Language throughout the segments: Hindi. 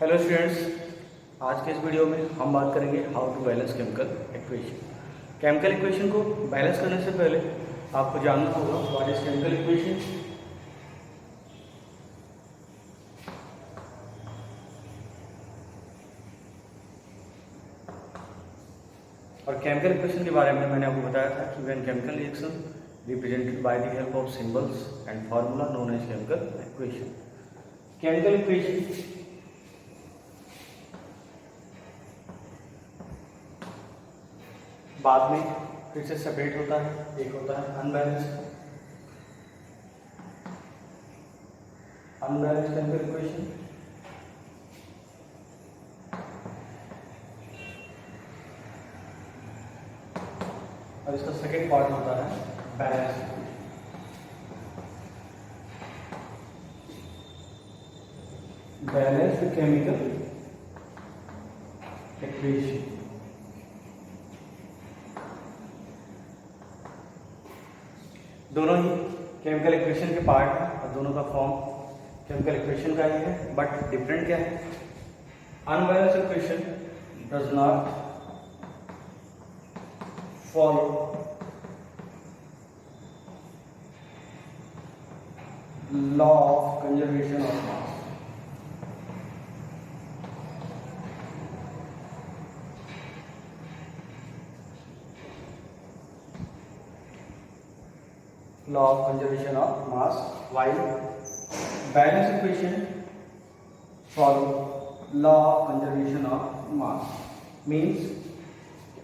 हेलो स्टूडेंट्स, आज के इस वीडियो में हम बात करेंगे how to balance chemical equation. Chemical equation को बैलेंस करने से पहले आपको जानना होगा व्हाट इज केमिकल इक्वेशन। और केमिकल इक्वेशन के बारे में मैंने आपको बताया था कि when chemical reaction represented by the help of symbols and formula known as chemical equation. Chemical equation बाद में फिर से सेपरेट होता है। एक होता है अनबैलेंस्ड केमिकल इक्वेशन, और इसका सेकेंड पार्ट होता है बैलेंस्ड केमिकल इक्वेशन। दोनों ही केमिकल इक्वेशन के पार्ट हैं और दोनों का फॉर्म केमिकल इक्वेशन का ही है, बट डिफरेंट क्या है। Unbalanced equation does not follow law of conservation of mass. law of conservation of mass, while balanced equation follow law of conservation of mass। means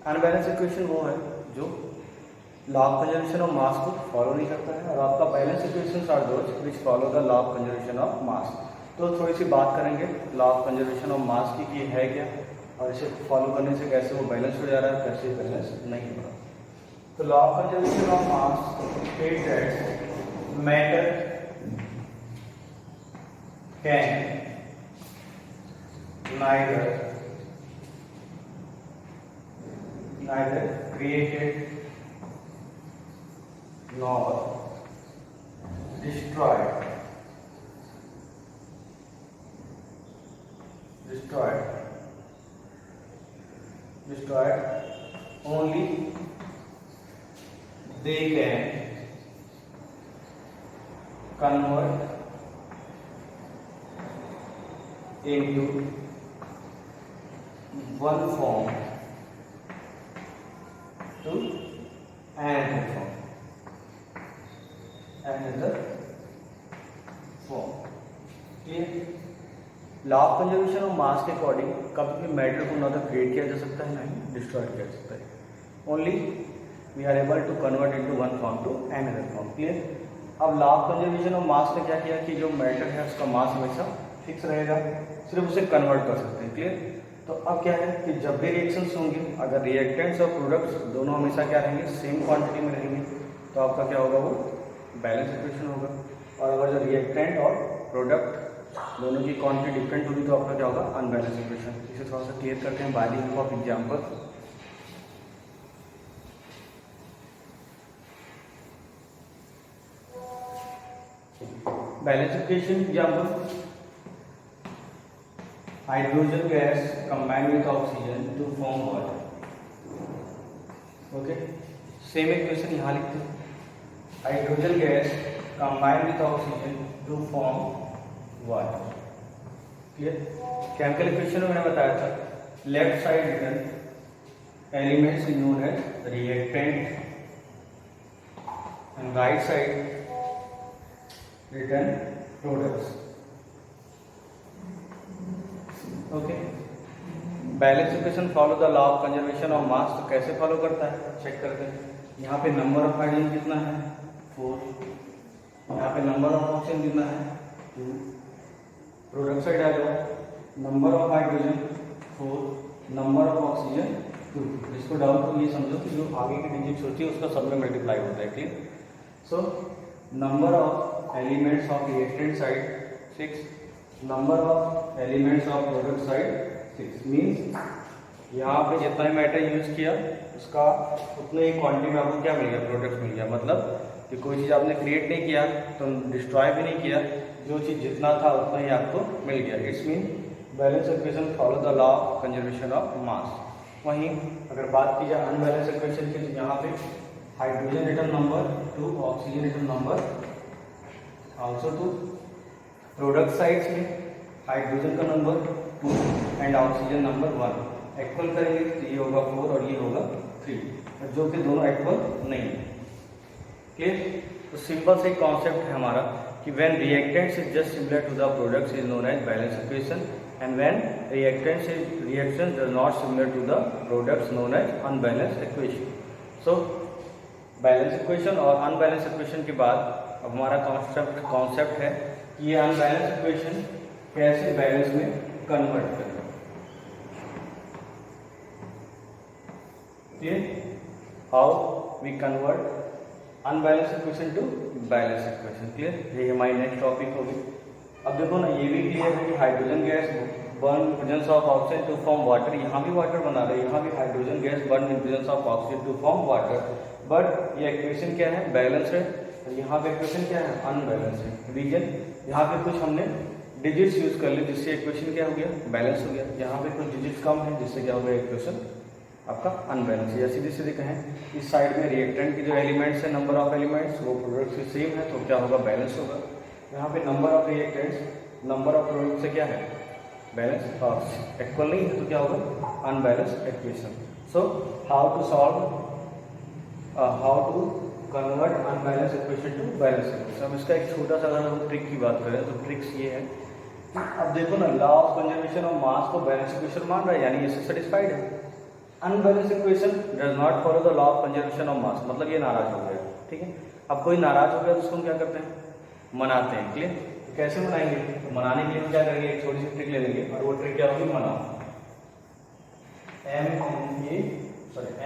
unbalanced equation वो है जो law of conservation of mass को फॉलो नहीं करता है, और आपका balanced equations are those which follow the law of conservation of mass। तो थोड़ी सी बात करेंगे law of conservation of mass की कि है क्या, और इसे फॉलो करने से कैसे वो बैलेंस हो जा रहा है, कैसे बैलेंस नहीं हो रहा। तो law of conservation of mass states that matter can neither created nor destroyed only they can convert into one form to another form। Clear. Law of conservation of मास के अकॉर्डिंग कभी भी मैटर को ना तो क्रिएट किया जा सकता है ना ही डिस्ट्रॉय किया जा सकता है। Only we are able to convert into one form to another form. Clear. अब law of conservation of mass ने क्या किया कि जो मैटर है उसका मास हमेशा फिक्स रहेगा, सिर्फ उसे कन्वर्ट कर सकते हैं। क्लियर। तो अब क्या है कि जब भी रिएक्शंस होंगे, अगर रिएक्टेंट्स और प्रोडक्ट्स दोनों हमेशा क्या रहेंगे, सेम क्वांटिटी में रहेंगे, तो आपका क्या होगा, वो बैलेंस इक्वेशन होगा। और अगर जो रिएक्टेंट और प्रोडक्ट दोनों की क्वांटिटी डिफरेंट होगी तो आपका क्या होगा, अनबैलेंस इक्वेशन। इसे थोड़ा सा क्लियर करते हैं by the help of example. Balance equation example, hydrogen gas combined with oxygen to form water. Okay, same equation यहाँ लिखते हैं, hydrogen gas combined with oxygen to form water. Clear. Chemical equation में मैंने बताया था left side written elements known as reactant and right side written products. Okay. Balance equation follow the law of conservation of mass. तो कैसे फॉलो करता है चेक करते हैं। यहाँ पे नंबर ऑफ हाइड्रोजन कितना है, 4। यहाँ पे नंबर ऑफ ऑक्सीजन कितना है, 2। प्रोडक्ट साइड आ जाओ, number of hydrogen 4, number of oxygen 2। इसको डाउन तो ये समझो कि जो आगे की डिजिट होती है उसका सब में मल्टीप्लाई होता है। Clear. So number of elements of reactant side 6, number of elements of product side 6। Means यहाँ पे जितना ही मैटर यूज किया उसका उतने ही क्वांटिटी में आपको क्या मिल गया, प्रोडक्ट मिल गया। मतलब कि कोई चीज़ आपने क्रिएट नहीं किया तो डिस्ट्रॉय भी नहीं किया, जो चीज़ जितना था उतना ही आपको मिल गया। It's mean balance equation follow the law of conservation of मास। वहीं अगर बात की जाए अनबैलेंस इक्वेशन की, तो यहाँ पे hydrogen atom number 2, oxygen atom number also 2, product sides में हाइड्रोजन का number 2 and oxygen number 1 equal करेंगे तो ये होगा 4 और ये होगा 3, जो कि दोनों इक्वल नहीं है। क्लियर? तो सिंपल से कॉन्सेप्ट है हमारा कि when reactants is just similar to the products is known as balance equation and when reaction does not similar to the products known as unbalance equation. So balance equation और अनबैलेंस इक्वेशन के बाद अब हमारा कॉन्सेप्ट है कि ये अनबैलेंस इक्वेशन कैसे बैलेंस में कन्वर्ट करें। How we convert unbalance equation to balance equation. Clear? ये हमारी नेक्स्ट टॉपिक होगी। अब देखो ना, ये भी क्लियर है कि hydrogen gas burn presence of oxygen to form water, यहाँ भी वाटर बना रहे हैं, यहाँ भी hydrogen gas burn in presence of oxygen to form water, but ये इक्वेशन क्या है? बैलेंस है। तो यहाँ पे इक्वेशन क्या है? अनबैलेंस है। रीजन यहाँ पे कुछ हमने डिजिट्स यूज कर ली जिससे इक्वेशन क्या हो गया? बैलेंस हो गया। यहाँ पे कुछ डिजिट्स कम है जिससे क्या हो गया? इक्वेशन आपका अनबैलेंस है। या सीधे सीधे कहें इस साइड में रिएक्टेंट की जो एलिमेंट्स है, नंबर ऑफ एलिमेंट्स, वो प्रोडक्ट से सेम है, तो क्या होगा? बैलेंस होगा। यहाँ पे number of reactants number of product से क्या है? बैलेंस और इक्वल नहीं है, तो क्या होगा? Unbalance equation. So how to solve, how to convert unbalance equation to balance equation. अब इसका एक छोटा सा अगर हम ट्रिक की बात करें तो ट्रिक्स ये है कि अब देखो ना, लॉ ऑफ कंजर्वेशन ऑफ मास को बैलेंस इक्वेशन मान रहा है, यानी इससे सेटिस्फाइड है। Unbalance equation does not follow the law of conservation of मास, मतलब ये नाराज हो गया। ठीक है? अब कोई नाराज हो गया तो उसको हम क्या करते हैं? मनाते हैं। क्लियर? तो कैसे मनाएंगे? तो मनाने के लिए हम क्या करेंगे? एक छोटी सी ट्रिक ले लेंगे, और वो ट्रिक क्या होगी? मनाओ।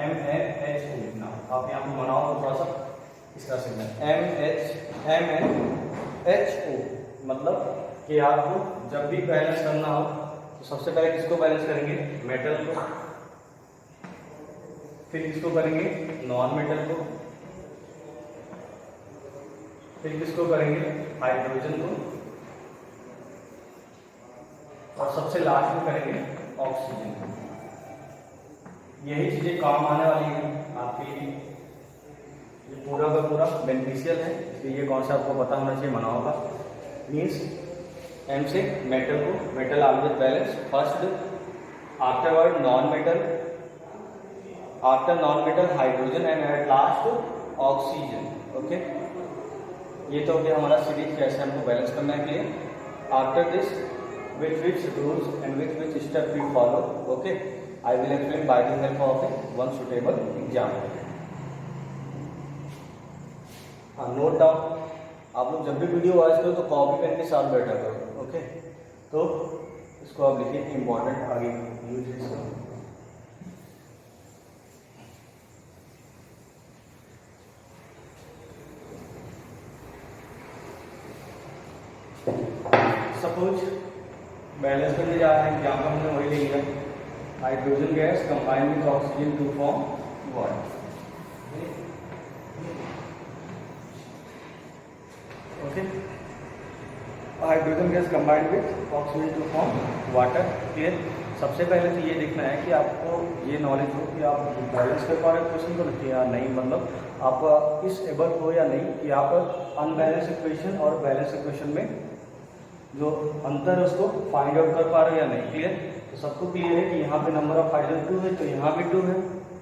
MNH लिखना। आप यहाँ पे मनाओ तो थोड़ा सा इस तरह से MNHO, मतलब कि आपको जब भी बैलेंस करना हो तो सबसे पहले किसको बैलेंस करेंगे? मेटल को, फिर किसको करेंगे? नॉन मेटल को, फिर किसको करेंगे? हाइड्रोजन को, और सबसे लास्ट में करेंगे ऑक्सीजन को। यही चीजें काम आने वाली हैं आपके लिए। ये पूरा का पूरा बेनिफिशियल है, इसलिए ये कौन सा आपको पता होना चाहिए? मना होगा। मीन्स एम से मेटल को, metal always balance first, afterward non metal, after non metal hydrogen and at last oxygen. Okay, ये तो हो गया हमारा सीरीज कैसे हमको बैलेंस करना है। Clear? After this with which rules and with which step we follow, okay, I will explain by the help of one suitable example. Note down, आप लोग जब भी वीडियो वॉच करो तो कॉपी पेन के साथ बैठा करो। ओके, तो इसको आप लिखिए, इंपॉर्टेंट आगे यूज इसको। सपोज बैलेंस करने जा रहे हैं, एग्जाम्पल हमने वही ले लिया, hydrogen gas combine with oxygen to form water. Okay, hydrogen gas combine with oxygen to form water. Clear? सबसे पहले तो ये देखना है कि आपको ये नॉलेज हो कि आप बैलेंस कर पा रहे हो क्वेश्चन को नहीं, या नहीं, मतलब आप इस एबल हो या नहीं कि आप अनबैलेंस इक्वेशन और बैलेंस इक्वेशन में जो अंतर है उसको फाइंड आउट कर पा रहे हो या नहीं। क्लियर? तो सबको क्लियर है कि यहाँ पे नंबर ऑफ हाइड्रोजन 2 है, तो यहाँ भी 2 है।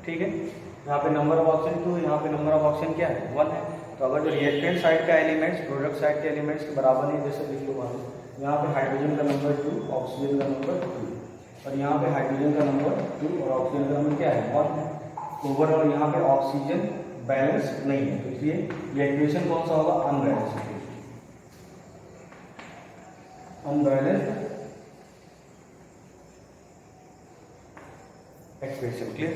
ठीक है? यहाँ पे नंबर ऑफ ऑक्सीजन 2 है, यहाँ पे नंबर ऑफ ऑक्सीजन क्या है? 1 है। तो अगर जो रिएक्टेंट साइड का एलिमेंट्स प्रोडक्ट साइड के एलिमेंट्स के बराबर नहीं, जैसे लिख लो मान, यहाँ पे हाइड्रोजन का नंबर 2, ऑक्सीजन का नंबर 2, और यहाँ पे हाइड्रोजन का नंबर 2 और ऑक्सीजन का नंबर क्या है? 1 है। ओवरऑल यहाँ पे ऑक्सीजन बैलेंस नहीं है, तो इसलिए ये इक्वेशन कौन सा होगा? Unbalance. Unbalanced equation. Clear?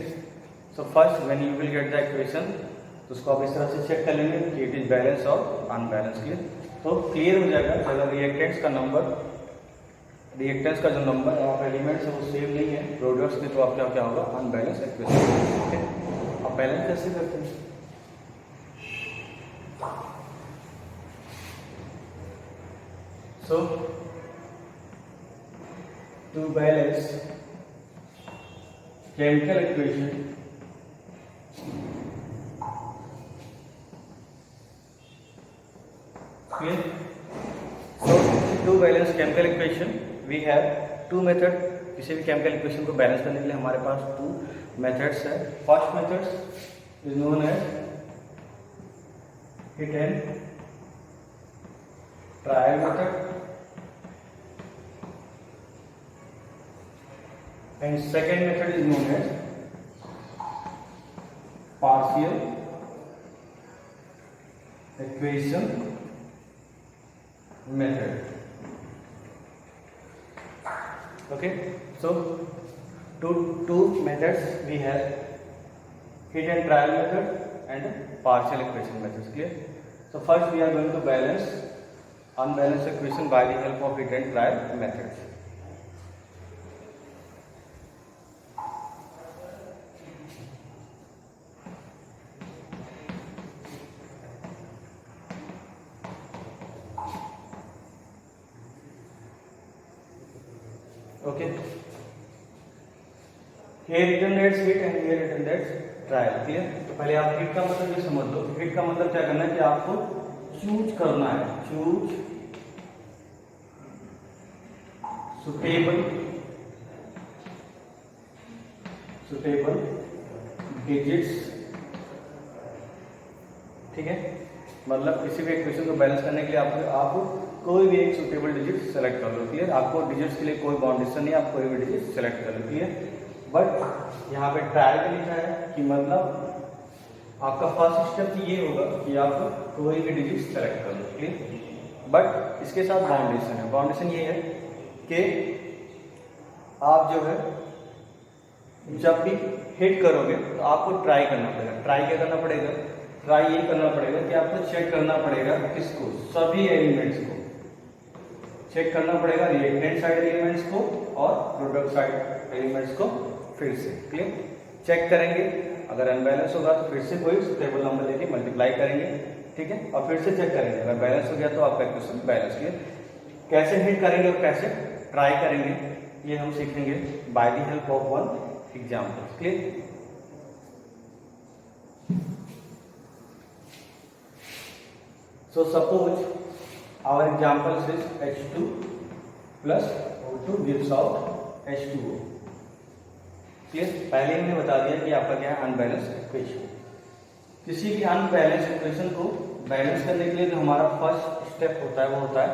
So first when you will get the equation, तो उसको आप इस तरह से चेक कर लेंगे कि इट इज बैलेंस और अनबैलेंस। क्लियर? तो क्लियर हो जाएगा अगर रिएक्टेंट्स का नंबर, रिएक्टेंट्स का जो नंबर ऑफ एलिमेंट्स है वो सेम नहीं है प्रोडक्ट्स के, तो आप क्या होगा? Unbalance equation. ओके, आप बैलेंस कैसे करते हैं? सो to balance chemical equation clear. So to balance chemical equation we have two method. किसी भी chemical equation को balance करने के लिए हमारे पास two methods है. First method is known as hit and trial method, and second method is known as partial equation method. Okay, so two methods we have, hit and trial method and partial equation methods. Clear? So first we are going to balance unbalanced equation by the help of hit and trial methods. Okay, here written that's hit and here written that's trial. Clear? तो पहले आप hit का मतलब ये समझ लो. hit का मतलब क्या करना है कि आपको चूज करना है, चूज सुटेबल डिजिट्स. ठीक है, मतलब किसी भी इक्वेशन को बैलेंस करने के लिए आप कोई भी एक सुटेबल डिजिट सेलेक्ट कर लो. क्लियर? आपको डिजिट्स के लिए कोई बाउंडेशन नहीं, आप कोई भी डिजिट सेलेक्ट कर लो. क्लियर? बट यहाँ पे ट्रायल पे लिखा है कि मतलब आपका फर्स्ट स्टेप ये होगा कि आप कोई भी डिजिट सेलेक्ट कर लो. क्लियर? बट इसके साथ बाउंडेशन है. बाउंडेशन ये है कि आप जो है जब भी हिट करोगे तो आपको ट्राई करना पड़ेगा. ट्राई क्या करना पड़ेगा? ट्राई ये करना पड़ेगा कि आपको चेक करना पड़ेगा किसको, सभी एलिमेंट्स को चेक करना पड़ेगा, रिएक्टेंट साइड एलिमेंट्स को और प्रोडक्ट साइड एलिमेंट्स को फिर से. क्लियर? चेक करेंगे, अगर अनबैलेंस होगा तो फिर से कोई सुटेबल नंबर लेके मल्टीप्लाई करेंगे. ठीक है, और फिर से चेक करेंगे, अगर बैलेंस हो गया तो आपका इक्वेशन बैलेंस. क्लियर? कैसे हिट करेंगे और कैसे ट्राई करेंगे ये हम सीखेंगे bye the help of one example. Clear? So suppose our example is H2 plus O2 gives out H2O. Clear? पहले हमने बता दिया कि आपका क्या है, अनबैलेंस इक्वेशन. किसी भी अनबैलेंस इक्वेशन को बैलेंस करने के लिए जो हमारा फर्स्ट स्टेप होता है वो होता है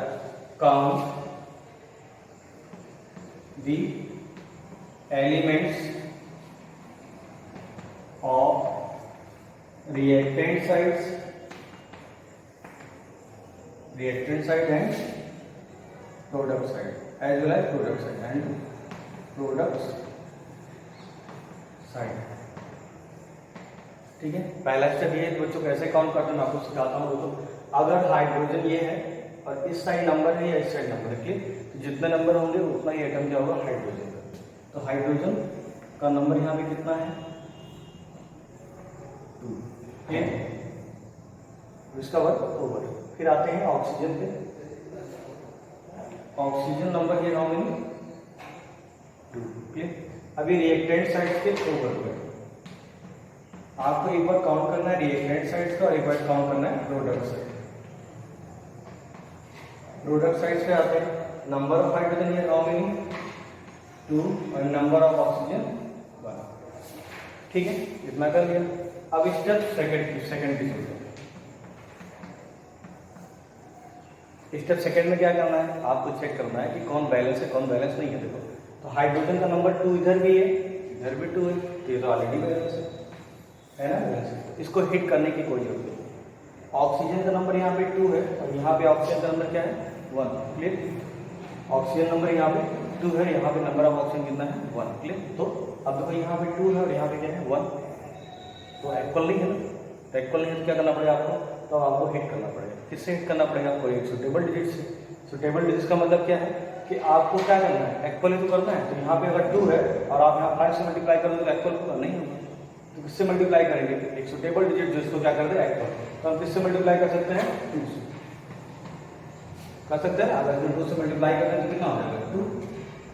count the elements of reactant sides and product side as well as product side and products side. ठीक है, पहला स्टेप ये है बच्चों, कैसे काउंट करते हैं मैं आपको सिखाता हूँ. तो अगर हाइड्रोजन ये है और इस साइड नंबर है या इस साइड नंबर है, तो जितने नंबर होंगे उतना ही एटम क्या होगा, हाइड्रोजन का. तो हाइड्रोजन का नंबर यहाँ पे कितना है, 2. इसका वर्क ओवर. फिर आते हैं ऑक्सीजन पे. ऑक्सीजन नंबर ये नॉमिनी 2. क्लियर? अभी रिएक्टेंट साइड के ओवर पे आपको एक बार काउंट करना है रिएक्टेंट साइड का और एक बार काउंट करना है प्रोडक्ट साइड. प्रोडक्ट साइड पे आते हैं, नंबर ऑफ हाइड्रोजन ये नॉमिनी 2 और नंबर ऑफ ऑक्सीजन 1. ठीक है, इतना कर लिया. अब स्टेप सेकंड की जरूरत. स्टेप सेकंड में क्या करना है, आपको चेक करना है कि कौन बैलेंस है कौन बैलेंस नहीं है. देखो, तो हाइड्रोजन का नंबर 2 इधर भी है, इधर भी 2 है, तो ये तो ऑलरेडी बैलेंस है ना, बैलेंस है. इसको हिट करने की कोई जरूरत नहीं. ऑक्सीजन का नंबर यहाँ पे 2 है और यहाँ पे ऑक्सीजन का नंबर क्या है, 1. क्लियर? ऑक्सीजन नंबर यहाँ पे 2 है, यहाँ पे नंबर ऑफ ऑक्सीजन कितना है, 1. क्लियर? तो अब देखो यहाँ पे 2 है और यहाँ पे क्या है, 1. तो इक्वल नहीं है ना, तो इक्वल नहीं है तो क्या करना पड़ेगा आपको, तो आपको हिट करना पड़ेगा. किससे हिट करना पड़ेगा आपको, एक सुटेबल डिजिट से. सुटेबल डिजिट का मतलब क्या है कि आपको क्या करना है, इक्वल ही तो करना है. तो यहाँ पे अगर 2 है और आप यहाँ 5 से मल्टीप्लाई करोगे तो इक्वल होगा नहीं होगा. तो किससे मल्टीप्लाई करेंगे, एक सुटेबल डिजिट जिसको क्या कर दे इक्वल. तो हम किससे मल्टीप्लाई कर सकते हैं, 2 से कर सकते हैं. अगर 2 से मल्टीप्लाई करते हैं तो कितना हो जाएगा, 2.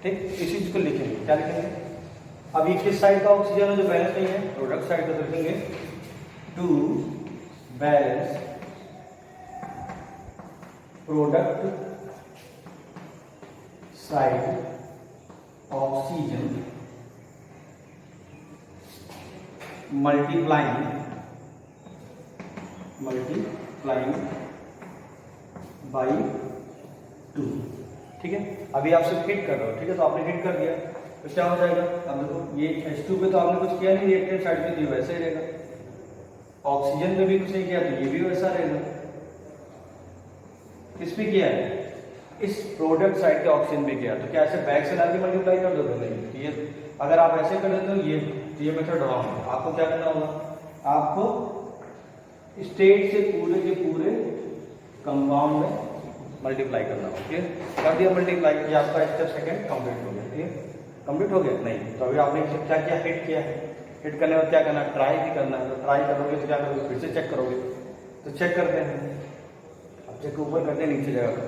ठीक, इसी चीज को लिखेंगे। क्या लिखेंगे? अब ये किस साइड का ऑक्सीजन है जो बैलेंस नहीं है? प्रोडक्ट साइड का। लिखेंगे to balance product side oxygen multiplying by 2। ठीक है, अभी आप सिर्फ हिट कर रहे हो। ठीक है, तो आपने हिट कर दिया तो क्या हो जाएगा? अब देखो ये H2 पे तो आपने कुछ किया नहीं, रिएक्टेंट साइड पे तो वैसे ही रहेगा। ऑक्सीजन पे भी कुछ नहीं किया तो ये भी वैसा रहेगा। किस पे किया है? इस प्रोडक्ट साइड के ऑक्सीजन पे किया। तो क्या ऐसे बैक से लाके मल्टीप्लाई कर दोगे? नहीं। तो ये अगर आप ऐसे कर देते हो ये मेथड रॉन्ग है। आपको क्या करना होगा? आपको स्टेट से पूरे के पूरे कंपाउंड में मल्टीप्लाई करना होगा। क्लियर? कर दिया मल्टीप्लाई, ये आपका स्टेप सेकंड कंप्लीट हो गया। क्लियर? कंप्लीट हो गया? नहीं। तो अभी आपने क्या किया? हिट किया है। हिट करने में क्या करना है? ट्राई भी करना है। तो ट्राई करोगे तो क्या करोगे? फिर से चेक करोगे। तो चेक करते हैं। अब चेक ऊपर करते हैं, नीचे जाएगा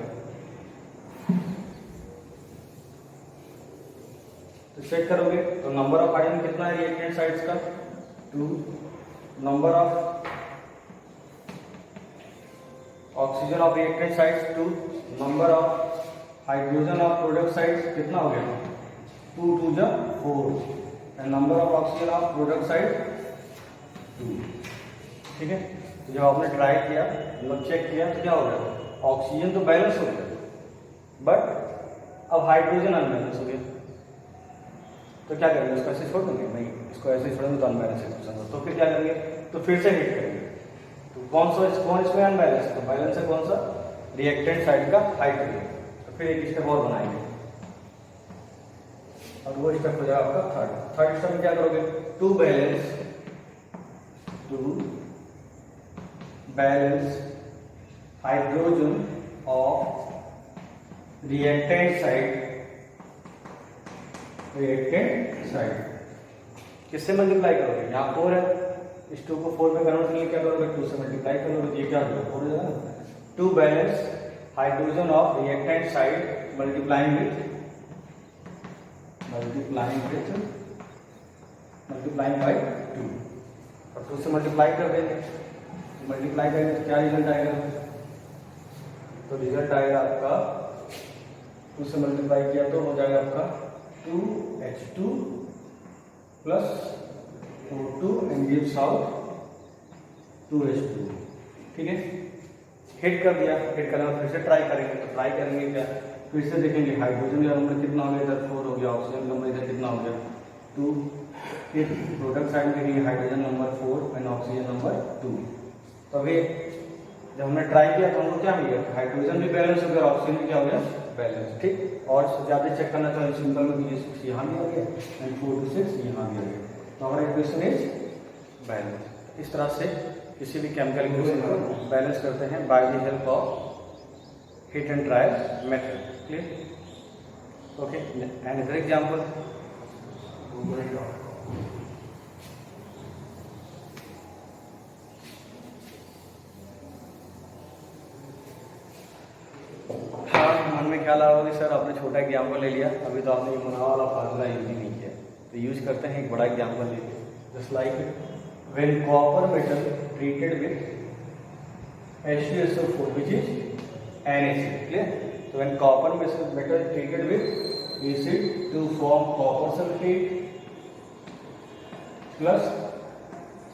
तो चेक करोगे तो नंबर ऑफ हाइड्रोजन कितना है रिएक्टेंट साइड्स का? 2। Number of oxygen of reactant sides 2। Number of hydrogen of product sides कितना हो गया? 2 2 जा 4 and number of oxygen of product side 2। ठीक है, तो जब आपने ट्राई किया, मतलब चेक किया तो क्या हो गया? ऑक्सीजन तो बैलेंस हो गया, बट अब हाइड्रोजन अनबैलेंस हो गया। तो क्या करेंगे? इसको ऐसे छोड़ देंगे? नहीं, इसको ऐसे छोड़ेंगे तो अनबैलेंस है। तो फिर क्या करेंगे? तो फिर से हिट करेंगे। तो कौन इसमें अनबैलेंस है? तो बैलेंस है कौन सा? रिएक्टेंट साइड का हाइड्रोजन। तो फिर एक स्टेप और बनाएंगे और वो स्टेप हो जाएगा आपका थर्ड स्टेप में क्या करोगे? To balance hydrogen of reactant side किससे मल्टीप्लाई करोगे? यहाँ 4 है, इस 2 को 4 में कन्वर्ट करने क्या करोगे? 2 से मल्टीप्लाई करोगे तो ये क्या होगा? 4 हो जाएगा। To balance hydrogen of reactant side multiplying by 2 और 2 से मल्टीप्लाई कर देंगे। मल्टीप्लाई करेंगे तो क्या रिजल्ट आएगा? तो रिजल्ट आएगा आपका 2 से मल्टीप्लाई किया तो हो जाएगा आपका 2H2 plus O2 and gives out 2H2। ठीक है, हिट कर दिया। हिट करने में फिर से ट्राई करेंगे। तो ट्राई करेंगे क्या? फिर से देखेंगे हाइड्रोजन का नंबर कितना हो गया? इधर 4 हो गया। ऑक्सीजन नंबर इधर कितना हो गया? 2। फिर प्रोडक्ट साइड में देखेंगे hydrogen number 4 and oxygen number 2। तो अभी जब हमने ट्राई किया तो हमको क्या मिल गया? हाइड्रोजन भी बैलेंस हो गया, ऑक्सीजन भी क्या हो गया? बैलेंस। ठीक, और ज़्यादा चेक करना चाहिए सिंपल में भी 6 यहाँ भी आ गया एंड 4 to 6 यहाँ भी आ गया। तो हमारा इक्वेशन इज बैलेंस। इस तरह से किसी भी केमिकल इक्वेशन को बैलेंस करते हैं by the help of hit and trial method. Clear? Okay, and other example. मन में ख्याल आ रहा होगा सर आपने छोटा एग्जाम्पल ले लिया, अभी तो आपने ये मुनाफा वाला फार्मूला यूज ही नहीं किया। तो यूज करते हैं एक बड़ा एग्जाम्पल लेके, just like when copper metal treated with H2SO4 which is NaCl। Clear? तो when copper metal treated with acid to form copper sulphate plus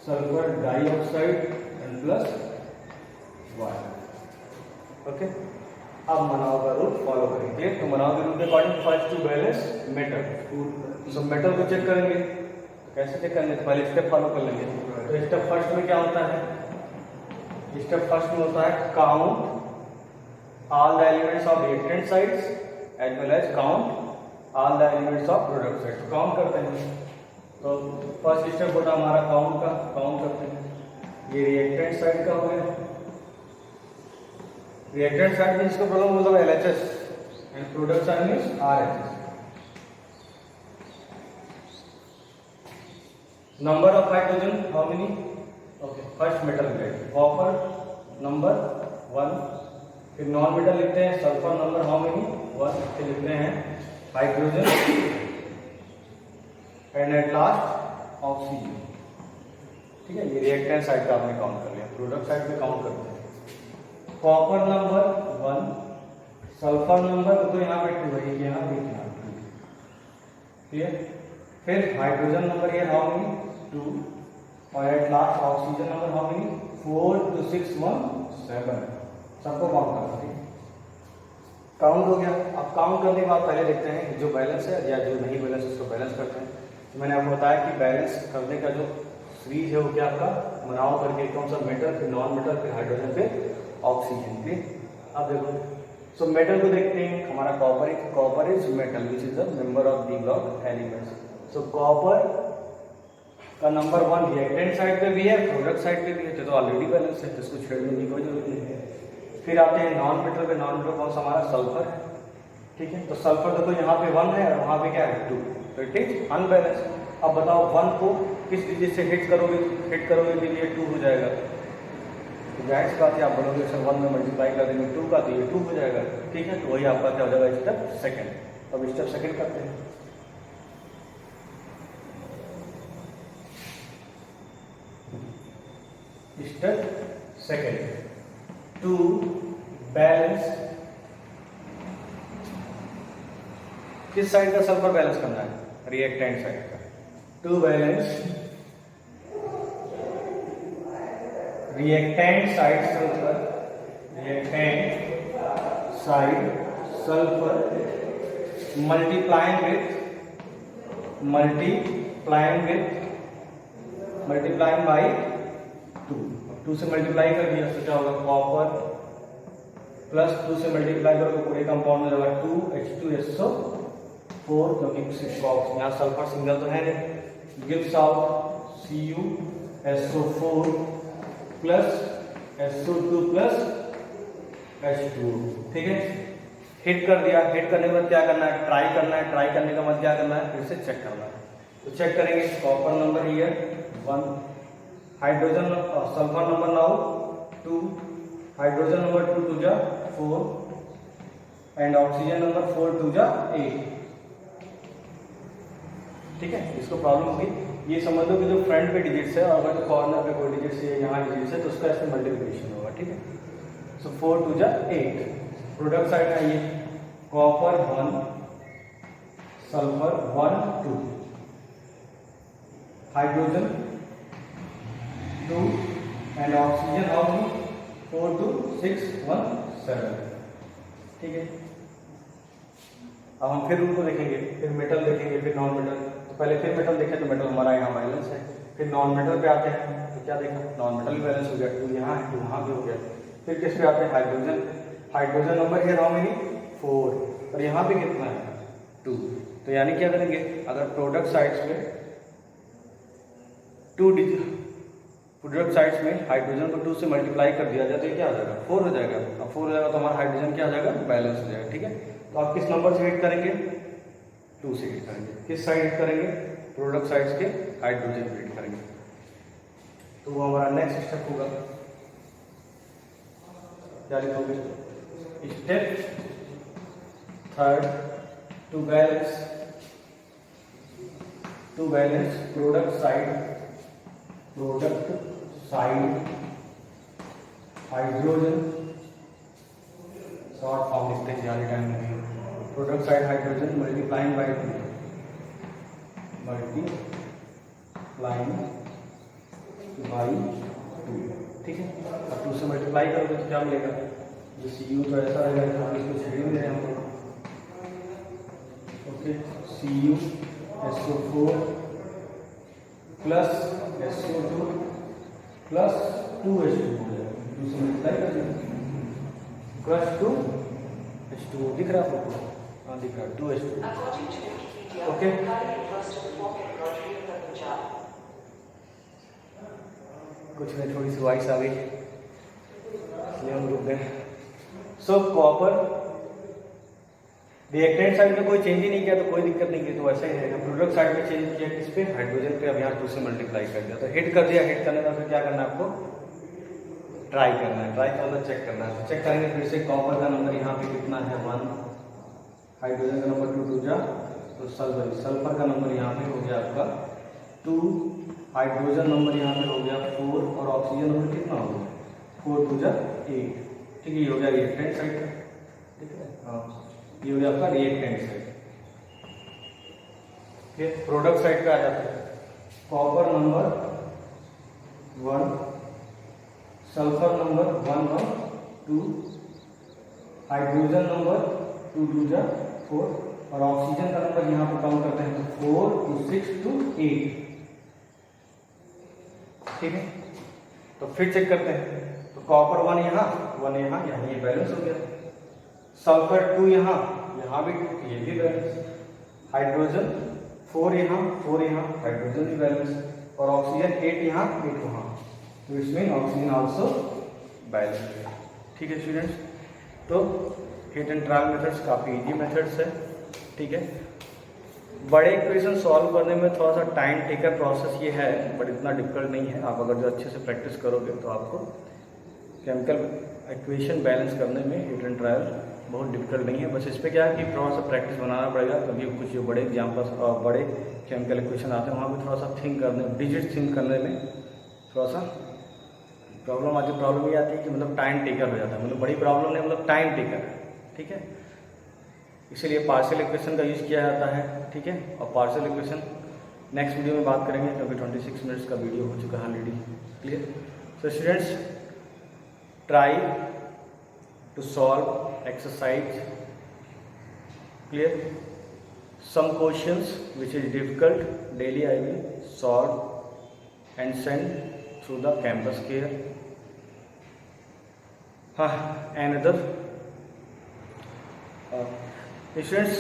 sulphur dioxide and plus water. Okay, अब मनाओ का रूल फॉलो करेंगे। तो मनाओ के रूल के according first to balance metal. तो मेटल को चेक करेंगे, कैसे चेक करेंगे? तो पहले स्टेप फॉलो कर लेंगे। तो स्टेप फर्स्ट में क्या होता है? स्टेप फर्स्ट में होता है count all the elements of reactant sides as well as count all the elements of product sides. तो काउंट करते हैं। तो फर्स्ट स्टेप होता है हमारा काउंट का, काउंट करते हैं। ये रिएक्टेंट साइड का हो गया। रिएक्टेंट साइड में इसका प्रॉब्लम मतलब LHS एंड प्रोडक्ट साइड में RHS। Number of hydrogen how many? Okay, first metal grade copper number 1, फिर नॉन मेटल लिखते हैं सल्फर नंबर हाउ मेनी? 1, फिर लिखते हैं hydrogen and at last oxygen. ठीक है, ये रिएक्टेंट साइड का आपने काउंट कर लिया, प्रोडक्ट साइड पे काउंट करते हैं। कॉपर नंबर 1, सल्फर नंबर तो यहाँ पे 2 है, यहाँ पे 2। क्लियर? फिर हाइड्रोजन नंबर ये हाउ मेनी 2 और at last oxygen number how many 4 2 6 1 7। सबको काउंट करना है। काउंट हो गया। अब काउंट करने के बाद पहले देखते हैं कि जो बैलेंस है या जो नहीं बैलेंस उसको बैलेंस करते हैं। तो मैंने आपको बताया कि बैलेंस करने का जो सीरीज है वो क्या आपका बनाओ करके, कौन सा मेटल, फिर नॉन मेटल, फिर हाइड्रोजन, फिर ऑक्सीजन। क्लियर? अब देखो, सो मेटल को देखते हैं। हमारा copper is metal which is the member of D block elements. So copper का नंबर 1 रिएक्टेंट साइड पे भी है, प्रोडक्ट साइड पे भी है, तो ऑलरेडी बैलेंस है, जिसको छेड़ने की कोई जरूरत नहीं है। फिर आते हैं नॉन मेटल पे। नॉन मेटल कौन सा हमारा सल्फर है। ठीक है, तो सल्फर देखो यहाँ पे 1 है और वहाँ पे क्या है 2, तो इट इज अनबैलेंस। अब बताओ 1 को किस डिजिट से हिट करोगे तो ये 2 हो जाएगा। तो जाहिर सी बात है, आप बोलोगे सर 1 में मल्टीप्लाई कर देंगे 2 का, तो ये 2 हो जाएगा। ठीक है, तो वही आपका क्या हो जाएगा स्टेप सेकेंड। अब स्टेप सेकेंड करते हैं। Step second, to balance. किस साइड का सल्फर बैलेंस करना है? रिएक्टेंट साइड का। To balance reactant side sulphur, reactant side sulphur multiplying by 2 से मल्टीप्लाई कर दिया तो क्या होगा कॉपर प्लस 2 से मल्टीप्लाई करोगे पूरे कंपाउंड में होगा 2H2SO4, क्योंकि 6 बॉक्स यहाँ सल्फर सिंगल तो है नहीं, gives out CuSO4 plus SO2 plus H2O। ठीक है, हिट कर दिया। हिट करने के बाद क्या करना है? ट्राई करना है। ट्राई करने के बाद क्या करना है? फिर से चेक करना है। तो चेक करेंगे। Copper number here 1, hydrogen sulphur number now 2, hydrogen number 2 2 जा 4 एंड ऑक्सीजन नंबर 4 2 जा 8। ठीक है, इसको प्रॉब्लम होगी। ये समझ लो कि जो फ्रंट पे डिजिट्स है और अगर जो कॉर्नर पे कोई डिजिट्स है, यहाँ डिजिट्स है, तो उसका ऐसे मल्टीप्लिकेशन होगा। ठीक है, सो 4 2 जा 8। प्रोडक्ट साइड है ये copper 1, sulphur 1 2, hydrogen 2 and oxygen how many 4 2 6 1 7। ठीक है, अब हम फिर उनको देखेंगे, फिर मेटल देखेंगे, फिर नॉन मेटल। तो पहले फिर मेटल देखें तो मेटल हमारा यहाँ बैलेंस है। फिर नॉन मेटल पे आते हैं तो क्या देखा? नॉन मेटल बैलेंस हो गया, 2 यहाँ है 2 वहाँ भी हो गया। फिर किस पे आते हैं? हाइड्रोजन। हाइड्रोजन नंबर है हाउ मेनी 4 और यहाँ पे कितना है 2। तो यानी क्या करेंगे? अगर प्रोडक्ट साइड्स में 2 डिजिट, प्रोडक्ट साइड्स में हाइड्रोजन को 2 से मल्टीप्लाई कर दिया जाए तो ये क्या हो जाएगा 4 हो जाएगा। अब 4 हो जाएगा तो हमारा हाइड्रोजन क्या हो जाएगा? बैलेंस हो जाएगा। ठीक है, तो आप किस नंबर से हिट करेंगे? 2 से हिट करेंगे। किस साइड हिट करेंगे? प्रोडक्ट साइड्स के हाइड्रोजन पे हिट करेंगे। तो वो हमारा नेक्स्ट स्टेप होगा। क्या लिखोगे? Step third, to balance product side hydrogen, short form लिखते हैं ज़्यादा टाइम नहीं। Product side hydrogen multiplying by 2, ठीक है। अब 2 से मल्टीप्लाई करोगे तो क्या मिलेगा? ये Cu तो ऐसा रहेगा, हम इसको छेड़ नहीं रहे हम लोग। Okay, CuSO4 plus SO2 plus 2H2 हो जाएगा। 2 से मल्टीप्लाई कर देंगे प्लस 2H2 दिख रहा है आपको? हाँ दिख रहा है 2H2। ओके, कुछ नहीं, थोड़ी सी वॉइस आ गई इसलिए हम रुक गए। सो कॉपर रिएक्टेंट साइड में कोई चेंज ही नहीं किया तो कोई दिक्कत नहीं की, तो वैसे ही रहेगा। प्रोडक्ट साइड में चेंज किया किस पे? हाइड्रोजन पे। अब यहाँ 2 से मल्टीप्लाई कर दिया तो हिट कर दिया। हिट करने का फिर क्या करना है आपको? ट्राई करना है। ट्राई का मतलब चेक करना है। चेक करेंगे फिर से। कॉपर का नंबर यहाँ पे कितना है 1, हाइड्रोजन का नंबर 2 दूजा तो सल्फर, सल्फर का नंबर यहाँ पे हो गया आपका 2, हाइड्रोजन नंबर यहाँ पे हो गया 4 और ऑक्सीजन नंबर कितना हो गया 4 दूजा 8। ठीक है, ये हो गया रिएक्टेंट साइड का। ठीक है, हाँ ये हो गया आपका रिएक्टेंट साइड। फिर प्रोडक्ट साइड पे आ जाते हैं। Copper number 1, sulphur number 1 1 2, hydrogen number 2 दूजा 4 और ऑक्सीजन का नंबर यहाँ पे काउंट करते हैं तो 4 to 6 to 8। ठीक है, तो फिर चेक करते हैं। तो कॉपर 1 यहाँ 1 यहाँ ये बैलेंस हो गया। सल्फर 2 यहाँ भी 2, ये भी बैलेंस। हाइड्रोजन 4 यहाँ हाइड्रोजन भी बैलेंस और ऑक्सीजन 8 यहाँ 8 वहाँ, तो इसमें ऑक्सीजन आल्सो बैलेंस। ठीक है स्टूडेंट्स, तो हिट एंड ट्रायल मेथड्स काफ़ी इजी मेथड्स है। ठीक है, बड़े इक्वेशन सॉल्व करने में थोड़ा सा टाइम टेकर प्रोसेस ये है, बट इतना डिफिकल्ट नहीं है। आप अगर जो अच्छे से प्रैक्टिस करोगे तो आपको केमिकल इक्वेशन बैलेंस करने में हिट एंड ट्रायल बहुत डिफिकल्ट नहीं है। बस इस पर क्या है कि थोड़ा सा प्रैक्टिस बनाना पड़ेगा, क्योंकि कुछ जो बड़े एग्जाम्पल्स और बड़े केमिकल इक्वेशन आते हैं वहाँ भी थोड़ा सा थिंक करने, डिजिट थिंक करने में थोड़ा सा प्रॉब्लम आती है। प्रॉब्लम ये आती है कि मतलब टाइम टेकर हो जाता है, मतलब बड़ी प्रॉब्लम नहीं, मतलब टाइम टेकर है। ठीक है, इसीलिए पार्शियल इक्वेशन का यूज़ किया जाता है। ठीक है, और पार्शियल इक्वेशन नेक्स्ट वीडियो में बात करेंगे, क्योंकि 26 मिनट्स का वीडियो हो चुका है already. Clear? So students, try to solve exercise. Clear? Some questions which is difficult, daily I will solve and send through the campus care. Another students,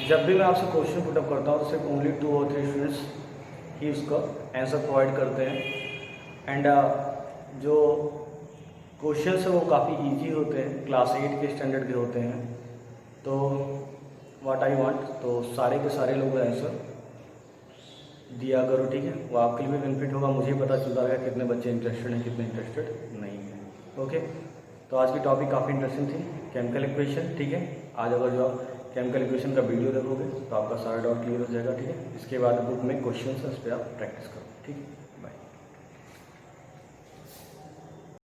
जब भी मैं आपसे क्वेश्चन पुटअप करता हूँ तो सिर्फ ओनली 2 और 3 स्टूडेंट्स ही उसका आंसर प्रोवाइड करते हैं। एंड जो क्वेश्चंस है वो काफ़ी इजी होते हैं, क्लास 8 के स्टैंडर्ड के होते हैं। तो व्हाट आई वांट, तो सारे के सारे लोग आंसर दिया करो। ठीक है, वो आपके लिए भी बेनिफिट होगा, मुझे पता चलता है कितने बच्चे इंटरेस्टेड हैं, कितने इंटरेस्टेड नहीं हैं। ओके, तो आज की टॉपिक काफ़ी इंटरेस्टिंग थी, केमिकल इक्वेशन। ठीक है, आज अगर जो आप केमिकल इक्वेशन का वीडियो देखोगे तो आपका सारा डाउट क्लियर हो जाएगा। ठीक है, इसके बाद बुक में क्वेश्चन है, उस पर आप प्रैक्टिस करो। ठीक है।